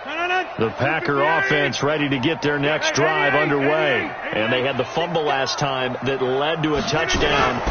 The Packer offense ready to get their next drive underway. And they had the fumble last time that led to a touchdown.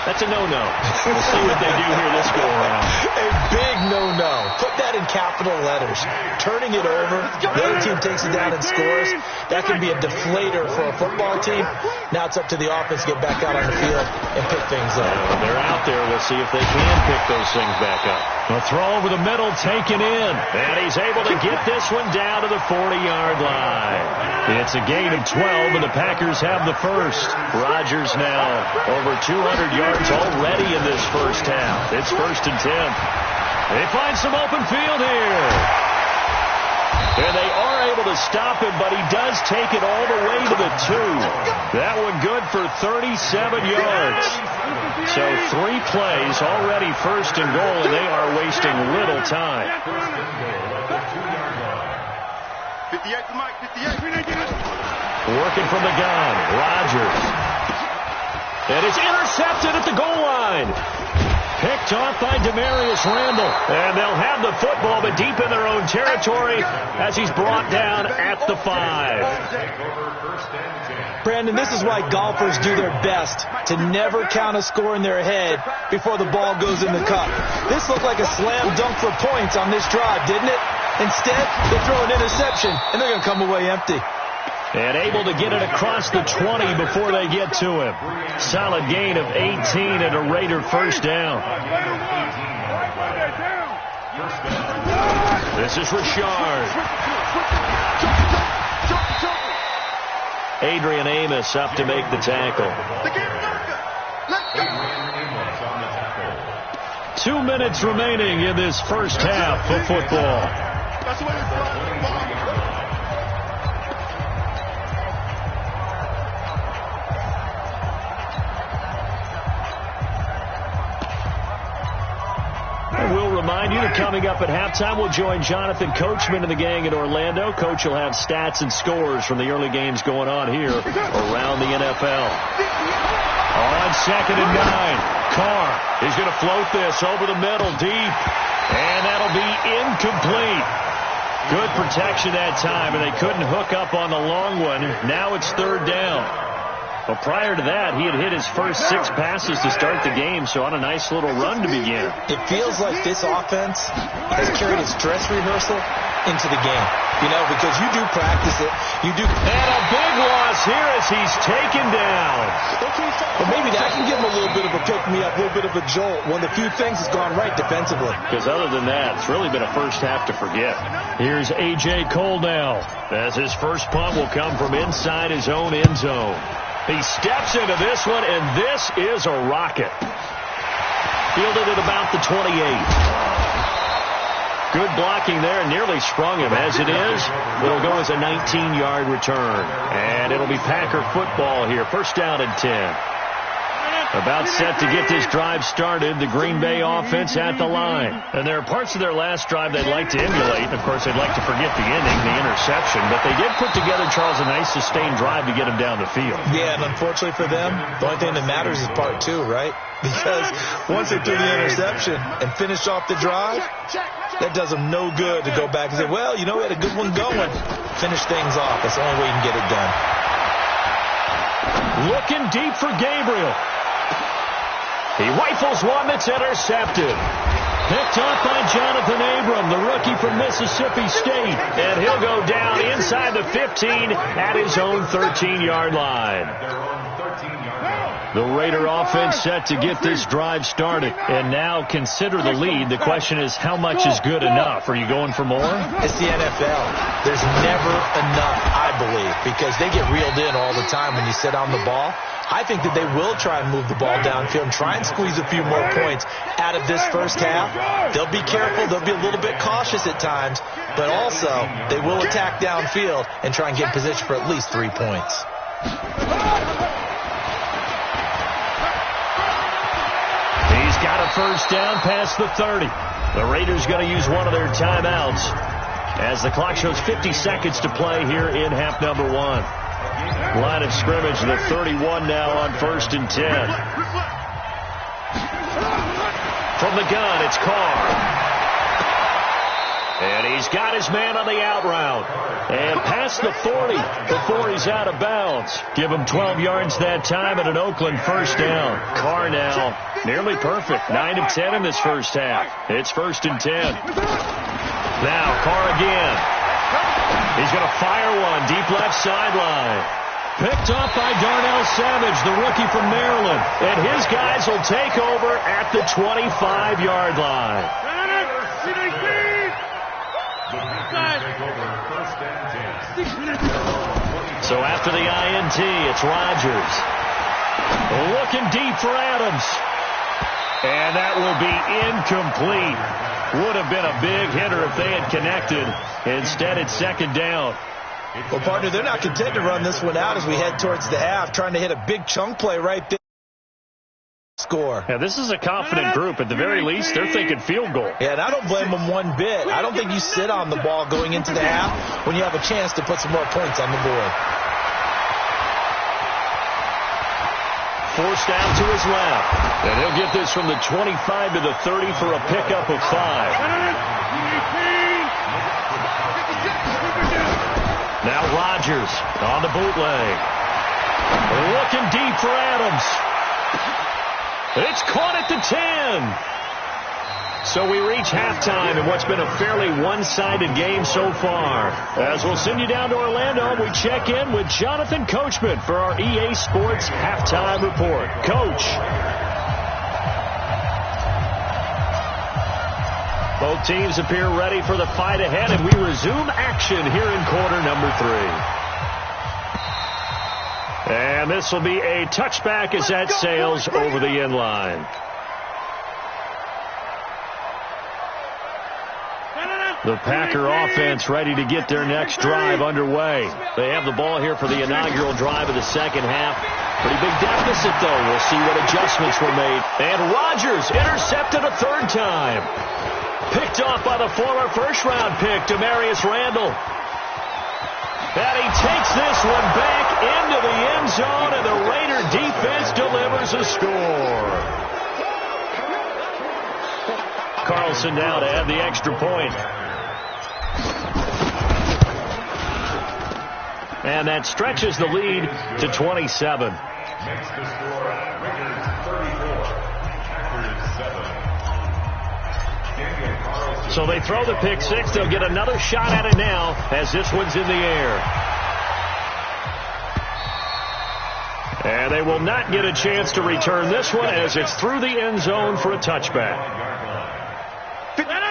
That's a no-no. We'll see what they do here this go-around. A big no-no. Put that in capital letters. Turning it over, the other team takes it down and scores. That can be a deflator for a football team. Now it's up to the offense to get back out on the field and pick things up. They're out there. We'll see if they can pick those things back up. A throw over the middle taken in. And he's able to get this one down to the 40-yard line. It's a gain of 12, and the Packers have the first. Rodgers now over 200 yards already in this first half. It's 1st and 10. They find some open field here. And they are able to stop him, but he does take it all the way to the 2. That one good for 37 yards. So 3 plays, already 1st and goal, and they are wasting little time. 58 to Mike, 58. Working from the gun, Rodgers. And it's intercepted at the goal line. Picked off by Demarius Randall. And they'll have the football, but deep in their own territory as he's brought down at the 5. Brandon, this is why golfers do their best to never count a score in their head before the ball goes in the cup. This looked like a slam dunk for points on this drive, didn't it? Instead, they throw an interception, and they're going to come away empty. And able to get it across the 20 before they get to him. Solid gain of 18 and a Raider first down. This is Richard. Adrian Amos up to make the tackle. 2 minutes remaining in this first half of football. We'll remind you that coming up at halftime, we'll join Jonathan Coachman and the gang in Orlando. Coach will have stats and scores from the early games going on here around the NFL. On 2nd and 9, Carr is going to float this over the middle deep, and that'll be incomplete. Good protection that time, and they couldn't hook up on the long one. Now it's 3rd down. But prior to that, he had hit his first 6 passes to start the game, so on a nice little run to begin. It feels like this offense has carried its dress rehearsal into the game. You know, because you do practice it. You do. And a big loss here as he's taken down. But maybe that can give him a little bit of a pick-me-up, a little bit of a jolt. One of the few things that's gone right defensively. Because other than that, it's really been a first half to forget. Here's A.J. Cole now, as his first punt will come from inside his own end zone. He steps into this one, and this is a rocket. Fielded at about the 28. Good blocking there, nearly sprung him. As it is, it'll go as a 19-yard return. And it'll be Packer football here. First down and 10. About set to get this drive started, the Green Bay offense at the line. And there are parts of their last drive they'd like to emulate. Of course, they'd like to forget the ending, the interception. But they did put together, Charles, a nice sustained drive to get them down the field. Yeah, and unfortunately for them, the only thing that matters is part 2, right? Because once they threw the interception and finished off the drive, that does them no good to go back and say, well, you know, we had a good one going. Finish things off. That's the only way you can get it done. Looking deep for Gabriel. He rifles one that's intercepted. Picked off by Jonathan Abram, the rookie from Mississippi State. And he'll go down inside the 15 at his own 13-yard line. The Raider offense set to get this drive started. And now consider the lead. The question is, how much is good enough? Are you going for more? It's the NFL. There's never enough, I believe, because they get reeled in all the time when you sit on the ball. I think that they will try and move the ball downfield and try and squeeze a few more points out of this first half. They'll be careful. They'll be a little bit cautious at times, but also they will attack downfield and try and get in position for at least 3 points. He's got a first down past the 30. The Raiders going to use one of their timeouts as the clock shows 50 seconds to play here in half number 1. Line of scrimmage, the 31 now on 1st and 10. From the gun, it's Carr. And he's He's got his man on the out route. And past the 40 before he's out of bounds. Give him 12 yards that time and an Oakland first down. Carr now nearly perfect. 9 of 10 in this first half. It's 1st and 10. Now Carr again. He's going to fire one deep left sideline. Picked up by Darnell Savage, the rookie from Maryland. And his guys will take over at the 25-yard line. So after the INT, it's Rodgers. Looking deep for Adams. And that will be incomplete. Would have been a big hitter if they had connected. Instead, it's 2nd down. Well, partner, they're not content to run this one out as we head towards the half, trying to hit a big chunk play right there. Score. Yeah, this is a confident group. At the very least, they're thinking field goal. Yeah, and I don't blame them one bit. I don't think you sit on the ball going into the half when you have a chance to put some more points on the board. Forced out to his left. And he'll get this from the 25 to the 30 for a pickup of 5. Now Rodgers on the bootleg. Looking deep for Adams. It's caught at the 10. So we reach halftime in what's been a fairly one-sided game so far. As we'll send you down to Orlando, we check in with Jonathan Coachman for our EA Sports Halftime Report. Coach. Both teams appear ready for the fight ahead, and we resume action here in quarter number 3. And this will be a touchback as that sails over the end line. The Packer offense ready to get their next drive underway. They have the ball here for the inaugural drive of the second half. Pretty big deficit, though. We'll see what adjustments were made. And Rodgers intercepted a 3rd time. Picked off by the former first-round pick, Demarius Randall. And he takes this one back into the end zone, and the Raider defense delivers a score. Carlson now to add the extra point. And that stretches the lead to 27. So they throw the pick 6. They'll get another shot at it now as this one's in the air. And they will not get a chance to return this one as it's through the end zone for a touchback.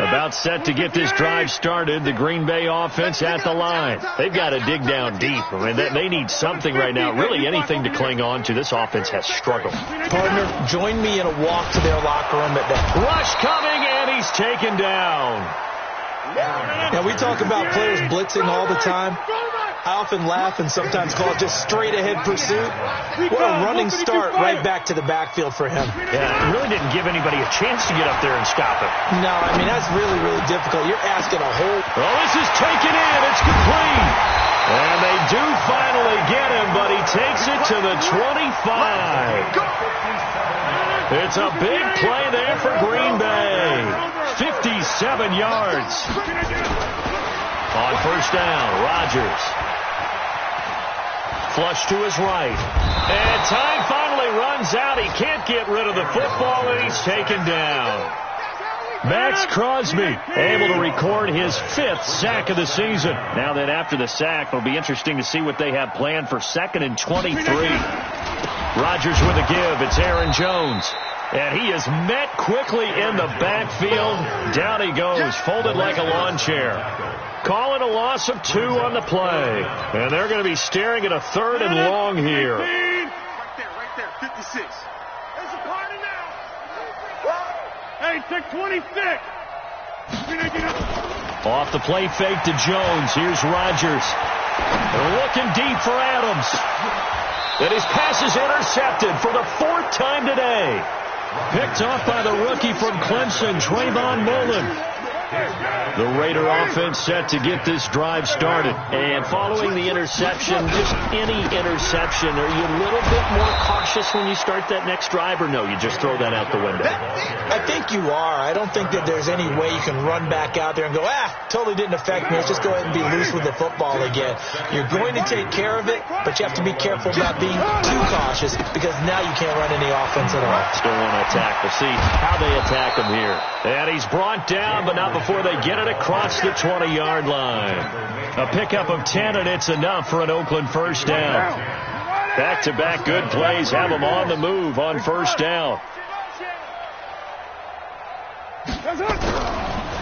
About set to get this drive started, the Green Bay offense at the line. They've got to dig down deep. I mean, they need something right now, really anything to cling on to. This offense has struggled. Partner, join me in a walk to their locker room at that. Rush coming, and he's taken down. Now, we talk about players blitzing all the time. I often laugh and sometimes call it just straight-ahead pursuit. What a running start right back to the backfield for him. Yeah, it really didn't give anybody a chance to get up there and stop it. No, I mean, that's really, really difficult. You're asking a whole... Well, this is taken in. It's complete. And they do finally get him, but he takes it to the 25. It's a big play there for Green Bay. 57 yards. On first down, Rodgers. Flush to his right. And time finally runs out. He can't get rid of the football, and he's taken down. Max Crosby able to record his 5th sack of the season. Now that after the sack, it'll be interesting to see what they have planned for 2nd and 23. Rodgers with a give. It's Aaron Jones. And he is met quickly in the backfield. Down he goes, folded like a lawn chair. Calling a loss of 2 on the play. And they're going to be staring at a 3rd and long here. Right there, 56. There's a party now. Hey, take 26. Off the play fake to Jones. Here's Rodgers. They're looking deep for Adams. And his pass is intercepted for the 4th time today. Picked off by the rookie from Clemson, Trayvon Mullen. The Raider offense set to get this drive started. And following the interception, just any interception, are you a little bit more cautious when you start that next drive, or no, you just throw that out the window? I think you are. I don't think that there's any way you can run back out there and go, totally didn't affect me. Let's just go ahead and be loose with the football again. You're going to take care of it, but you have to be careful about being too cautious because now you can't run any offense at all. Still want to attack. We'll see how they attack him here. And he's brought down, but not before they get it across the 20-yard line. A pickup of 10, and it's enough for an Oakland first down. Back-to-back good plays have them on the move on first down.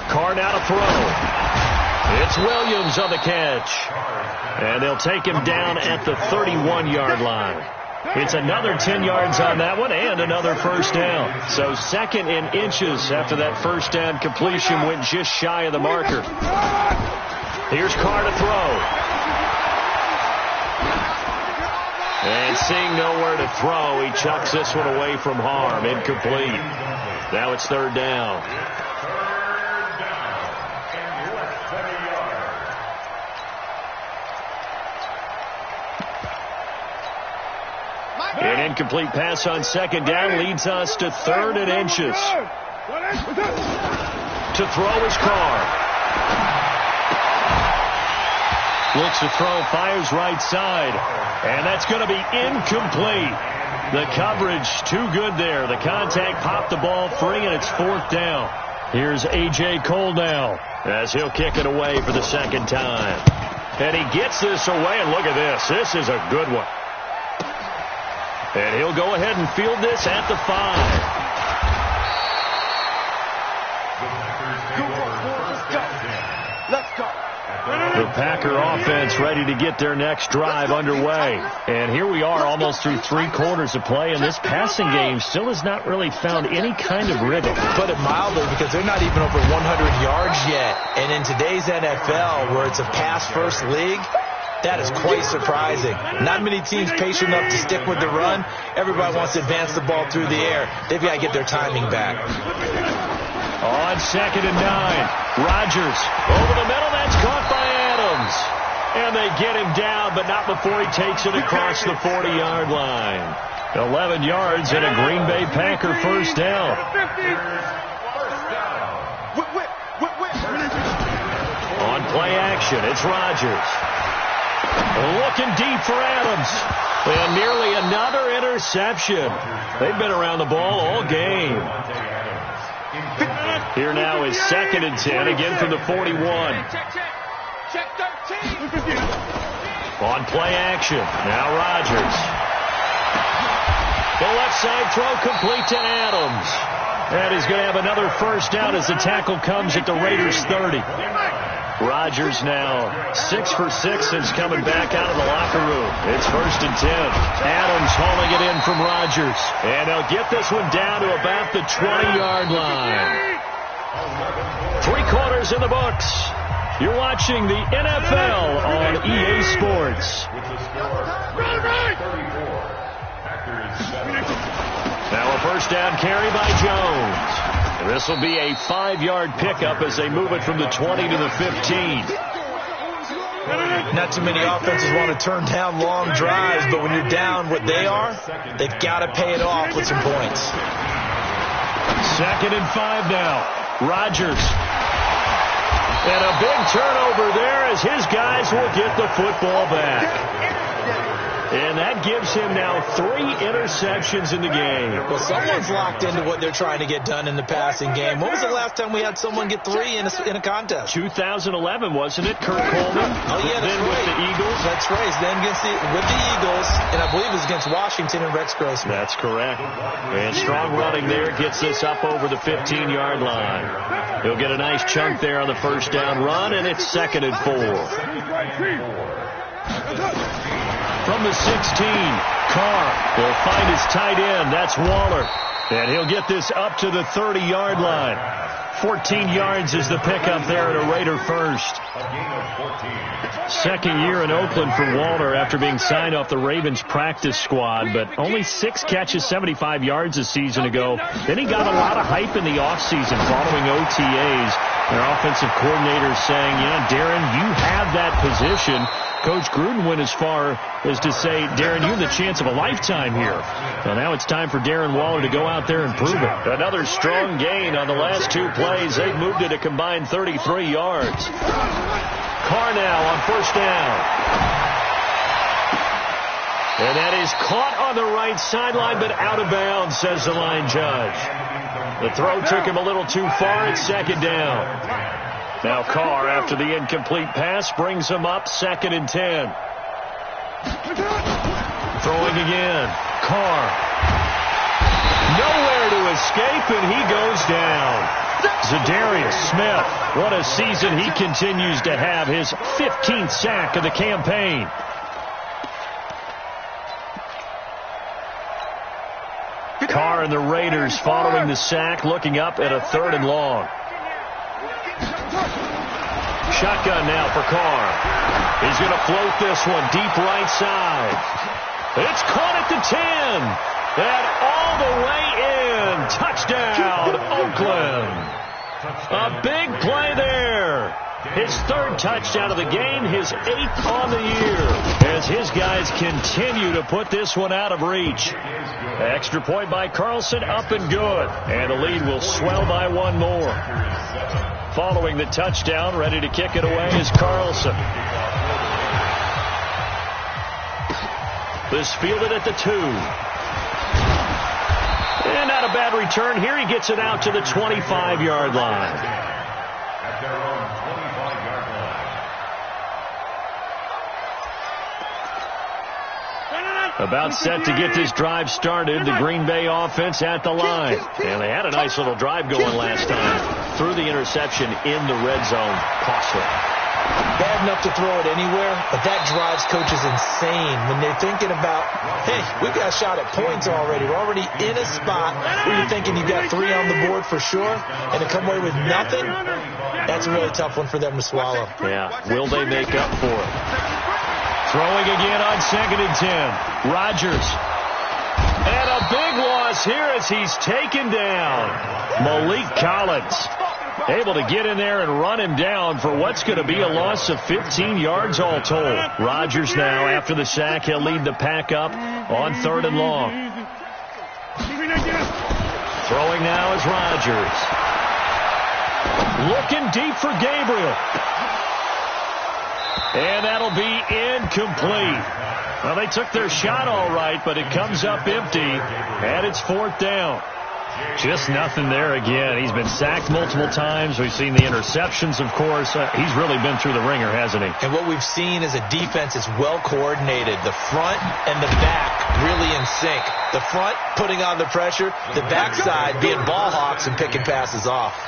Carr now to throw. It's Williams on the catch. And they'll take him down at the 31-yard line. It's another 10 yards on that one and another first down. So second in inches after that first down completion went just shy of the marker. Here's Carr to throw. And seeing nowhere to throw, he chucks this one away from harm. Incomplete. Now it's third down. An incomplete pass on second down leads us to third and inches. To throw is Carr. Looks to throw, fires right side. And that's going to be incomplete. The coverage too good there. The contact popped the ball free, and it's fourth down. Here's A.J. Cole now as he'll kick it away for the second time. And he gets this away, and look at this. This is a good one. And he'll go ahead and field this at the 5. The Packer offense ready to get their next drive underway. And here we are almost through 3 quarters of play, and this passing game still has not really found any kind of rhythm. Put it mildly, because they're not even over 100 yards yet. And in today's NFL, where it's a pass-first league, that is quite surprising. Not many teams patient enough to stick with the run. Everybody wants to advance the ball through the air. They've got to get their timing back. On second and 9, Rodgers over the middle. That's caught by Adams. And they get him down, but not before he takes it across the 40-yard line. 11 yards and a Green Bay Packer first down. On play action, it's Rodgers. Looking deep for Adams. And nearly another interception. They've been around the ball all game. Here now is second and 10, again from the 41. On play action, now Rodgers. The left side throw complete to Adams. And he's going to have another first down as the tackle comes at the Raiders' 30. Rodgers now 6 for 6 since coming back out of the locker room. It's first and 10. Adams hauling it in from Rodgers. And they'll get this one down to about the 20-yard line. 3 quarters in the books. You're watching the NFL on EA Sports. Now a first down carry by Jones. This will be a 5-yard pickup as they move it from the 20 to the 15. Not too many offenses want to turn down long drives, but when you're down what they are, they've got to pay it off with some points. Second and 5 now. Rodgers. And a big turnover there as his guys will get the football back. And that gives him now 3 interceptions in the game. Well, someone's locked into what they're trying to get done in the passing game. When was the last time we had someone get 3 in a contest? 2011, wasn't it? Kurt Coleman? Oh, yeah, that's then right. With the Eagles? That's right. Then with the Eagles, and I believe it was against Washington and Rex Grossman. That's correct. And strong running there gets this up over the 15-yard line. He'll get a nice chunk there on the first down run, and it's second and 4. From the 16, Carr will find his tight end. That's Waller. And he'll get this up to the 30-yard line. 14 yards is the pickup there at a Raider first. Second year in Oakland for Waller after being signed off the Ravens practice squad, but only 6 catches, 75 yards a season ago. Then he got a lot of hype in the offseason following OTAs. Their offensive coordinator saying, Darren, you have that position. Coach Gruden went as far as to say, Darren, you have the chance of a lifetime here. So now it's time for Darren Waller to go out there and prove it. Another strong gain on the last 2 plays. They've moved it a combined 33 yards. Carr now on first down. And that is caught on the right sideline, but out of bounds, says the line judge. The throw took him a little too far. It's second down. Now Carr, after the incomplete pass, brings him up 2nd and 10. Throwing again. Carr. Nowhere to escape, and he goes down. Zadarius Smith, what a season he continues to have. His 15th sack of the campaign. Carr and the Raiders following the sack, looking up at a 3rd and long. Shotgun now for Carr. He's going to float this one deep right side. It's caught at the 10. And all the way in. Touchdown, Oakland. A big play there. His 3rd touchdown of the game, his 8th on the year, as his guys continue to put this one out of reach. Extra point by Carlson, up and good. And the lead will swell by 1 more. Following the touchdown, ready to kick it away is Carlson. This fielded at the 2. And not a bad return here. He gets it out to the 25-yard line. About set to get this drive started, the Green Bay offense at the line. And they had a nice little drive going last time. Threw the interception in the red zone. Costly. Bad enough to throw it anywhere, but that drives coaches insane when they're thinking about, hey, we've got a shot at points already. We're already in a spot where you're thinking you've got 3 on the board for sure, and to come away with nothing, that's a really tough one for them to swallow. Yeah, will they make up for it? Throwing again on 2nd and 10. Rodgers. And a big loss here as he's taken down. Malik Collins able to get in there and run him down for what's going to be a loss of 15 yards all told. Rodgers now, after the sack, he'll lead the pack up on 3rd and long. Throwing now is Rodgers. Looking deep for Gabriel. And that'll be incomplete. Well, they took their shot all right, but it comes up empty, and it's 4th down. Just nothing there again. He's been sacked multiple times. We've seen the interceptions, of course. He's really been through the ringer, hasn't he? And what we've seen is a defense is well coordinated. The front and the back really in sync. The front putting on the pressure, the backside being ball hawks and picking passes off.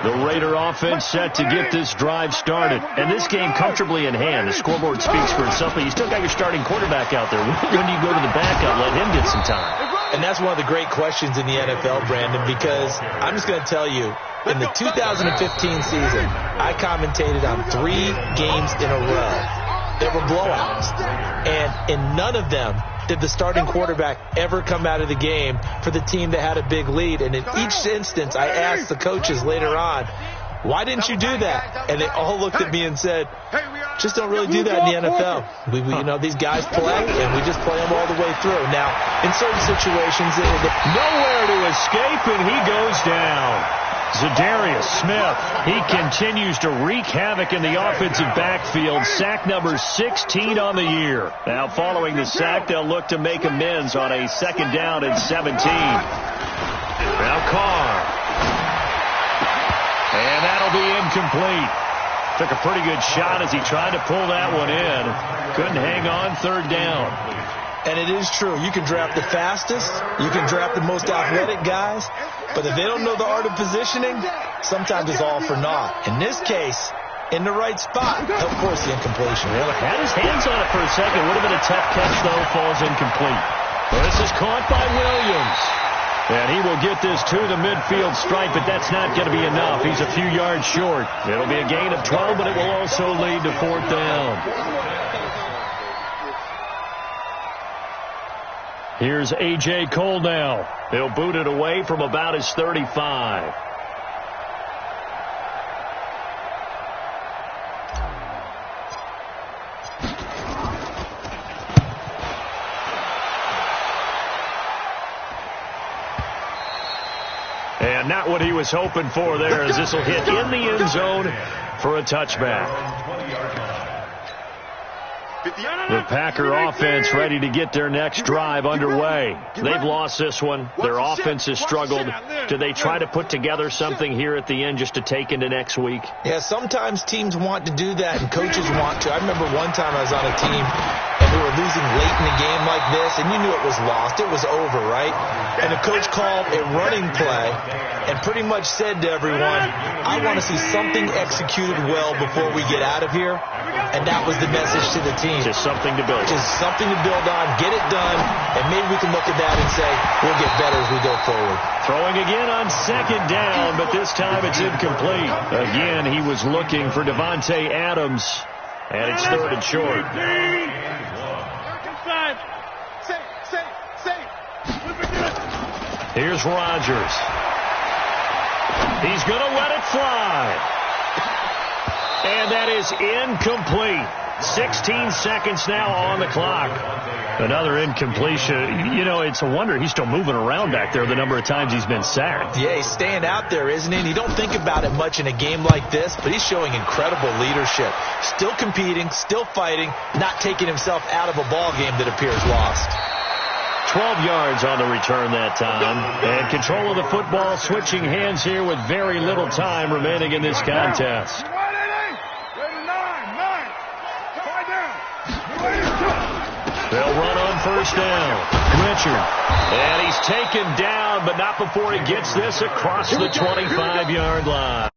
The Raider offense set to get this drive started. And this game comfortably in hand. The scoreboard speaks for itself, but you still got your starting quarterback out there. When do you go to the backup? Let him get some time. And that's one of the great questions in the NFL, Brandon, because I'm just going to tell you, in the 2015 season, I commentated on 3 games in a row that were blowouts. And in none of them did the starting quarterback ever come out of the game for the team that had a big lead. And in each instance, I asked the coaches later on, why didn't you do that? And they all looked at me and said, just don't really do that in the NFL. We these guys play, and we just play them all the way through. Now, in certain situations, nowhere to escape, and he goes down. Zadarius Smith, he continues to wreak havoc in the offensive backfield. Sack number 16 on the year. Now, following the sack, they'll look to make amends on a 2nd down and 17. Now Carr. And that'll be incomplete. Took a pretty good shot as he tried to pull that one in. Couldn't hang on 3rd down. And it is true. You can draft the fastest. You can draft the most athletic guys. But if they don't know the art of positioning, sometimes it's all for naught. In this case, in the right spot, of course the incompletion. Well, had his hands on it for a second. Would have been a tough catch, though. Falls incomplete. Well, this is caught by Williams. And he will get this to the midfield stripe, but that's not going to be enough. He's a few yards short. It'll be a gain of 12, but it will also lead to 4th down. Here's A.J. Cole now. He'll boot it away from about his 35. Yeah, not what he was hoping for there, as this will hit in the end zone for a touchback. The Packer offense ready to get their next drive underway. They've lost this one. Their offense has struggled. Do they try to put together something here at the end just to take into next week? Yeah, sometimes teams want to do that and coaches want to. I remember one time I was on a team and we were losing late in a game like this, and you knew it was lost. It was over, right? And the coach called a running play and pretty much said to everyone, I want to see something executed well before we get out of here. And that was the message to the team. Just something to build on. Just something to build on, get it done, and maybe we can look at that and say, we'll get better as we go forward. Throwing again on second down, but this time it's incomplete. Again, he was looking for Devontae Adams, and it's third and short. Here's Rodgers. He's going to let it fly. And that is incomplete. 16 seconds now on the clock. Another incompletion. You know, it's a wonder he's still moving around back there the number of times he's been sacked. Yeah, he's staying out there, isn't he? And you don't think about it much in a game like this, but he's showing incredible leadership. Still competing, still fighting, not taking himself out of a ball game that appears lost. 12 yards on the return that time. And control of the football switching hands here with very little time remaining in this contest. They'll run on first down. Richard. And he's taken down, but not before he gets this across the 25-yard line.